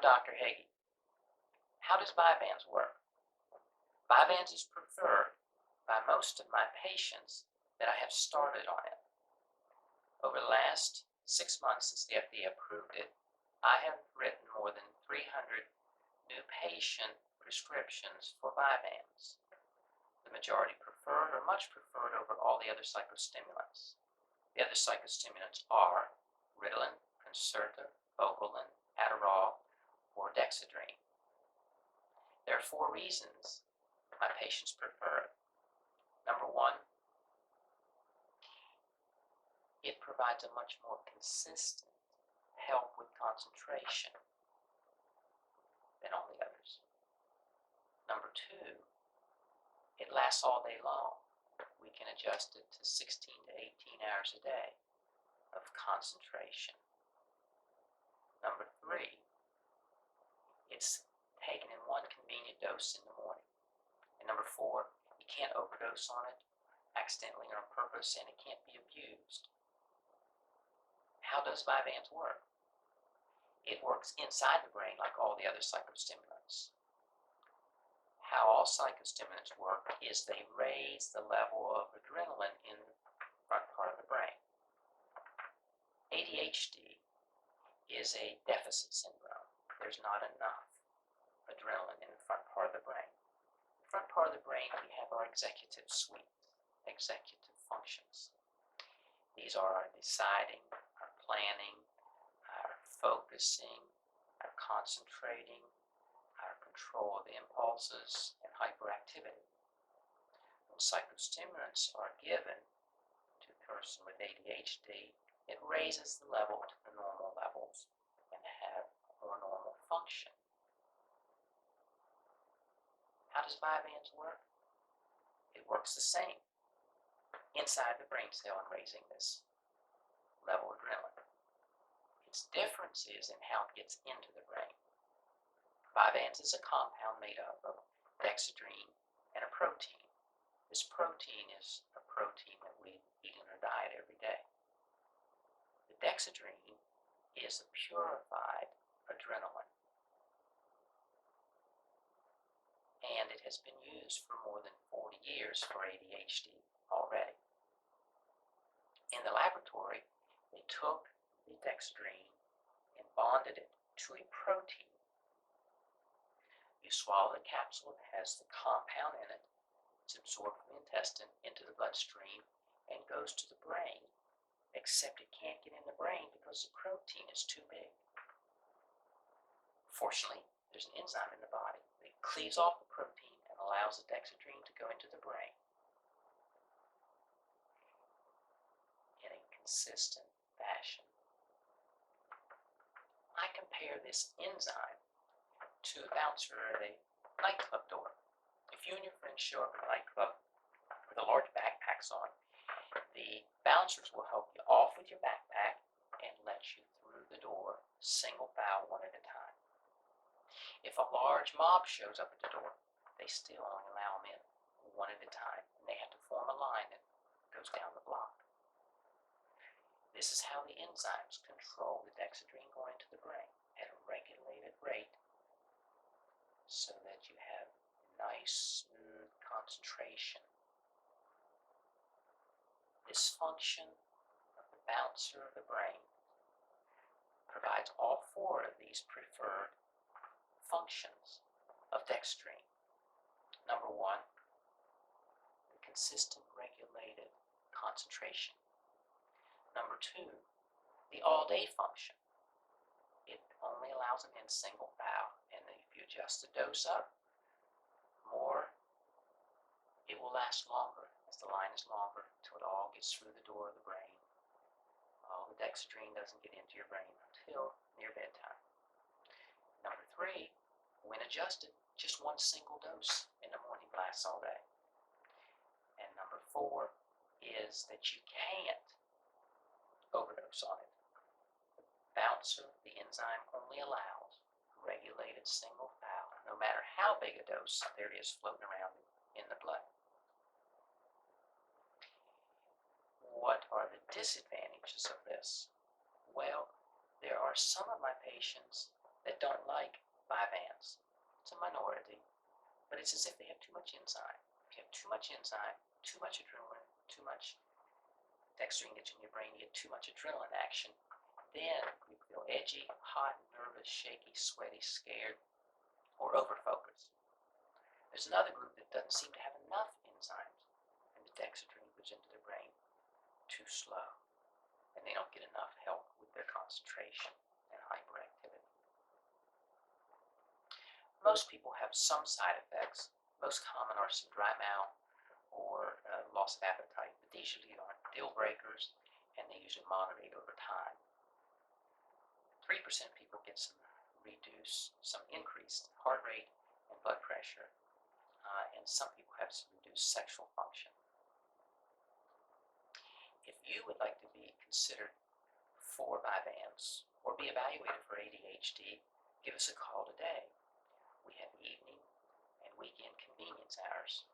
Dr. Hege. How does Vyvanse work? Vyvanse is preferred by most of my patients that I have started on it. Over the last 6 months since the FDA approved it, I have written more than 300 new patient prescriptions for Vyvanse. The majority preferred or much preferred over all the other psychostimulants. The other psychostimulants are Ritalin, Concerta, Vogalin, Adderall, or Dexedrine. There are 4 reasons my patients prefer it. Number 1, it provides a much more consistent help with concentration than all the others. Number 2, it lasts all day long. We can adjust it to 16 to 18 hours a day of concentration. Number 3, it's taken in one convenient dose in the morning. And number 4, you can't overdose on it accidentally or on purpose, and it can't be abused. How does Vyvanse work? It works inside the brain like all the other psychostimulants. How all psychostimulants work is they raise the level of adrenaline in the front part of the brain. ADHD is a deficit syndrome. There's not enough adrenaline in the front part of the brain. In the front part of the brain, we have our executive suite, executive functions. These are our deciding, our planning, our focusing, our concentrating, our control of impulses, and hyperactivity. When psychostimulants are given to a person with ADHD, it raises the level to the normal levels and have more normal function. How does Vyvanse work? It works the same inside the brain cell in raising this level of adrenaline. Its difference is in how it gets into the brain. Vyvanse is a compound made up of dexedrine and a protein. This protein is a protein that we eat in our diet every day. The dexedrine is a purified adrenaline, and it has been used for more than 40 years for ADHD already. In the laboratory, they took the dexedrine and bonded it to a protein. You swallow the capsule, it has the compound in it. It's absorbed from the intestine into the bloodstream and goes to the brain, except it can't get in the brain because the protein is too big. Fortunately, there's an enzyme in the body that cleaves off the protein and allows the dexedrine to go into the brain in a consistent fashion. I compare this enzyme to a bouncer at a nightclub door. If you and your friends show up at a nightclub with a large backpacks on, the bouncers will help you off with your backpack and let you through the door, single file, one at a time. If a large mob shows up at the door, they still only allow them in one at a time, and they have to form a line that goes down the block. This is how the enzymes control the dexedrine going to the brain at a regulated rate so that you have nice, smooth concentration. This function of the bouncer of the brain provides all 4 of these preferred functions of dexedrine. Number 1, the consistent regulated concentration. Number 2, the all-day function. It only allows them in single file, and if you adjust the dose up more, it will last longer as the line is longer until it all gets through the door of the brain. The dexedrine doesn't get into your brain until near bedtime. Number 3, when adjusted, just one single dose in the morning lasts all day. And number 4 is that you can't overdose on it. The bouncer, the enzyme, only allows regulated single file, no matter how big a dose there is floating around in the blood. What are the disadvantages of this? Well, there are some of my patients that don't like Vyvanse. It's a minority, but it's as if they have too much enzyme. If you have too much enzyme, too much adrenaline, too much dextrine gets in your brain, you get too much adrenaline action, then you feel edgy, hot, nervous, shaky, sweaty, scared, or over-focused. There's another group that doesn't seem to have enough enzymes, and the dexedrine goes into their brain too slow, and they don't get enough help with their concentration and hyperactivity. Most people have some side effects. Most common are some dry mouth or loss of appetite, but these usually aren't deal breakers, and they usually moderate over time. 3% of people get some increased heart rate and blood pressure, and some people have some reduced sexual function. If you would like to be considered for Vyvanse or be evaluated for ADHD, give us a call today. We have evening and weekend convenience hours.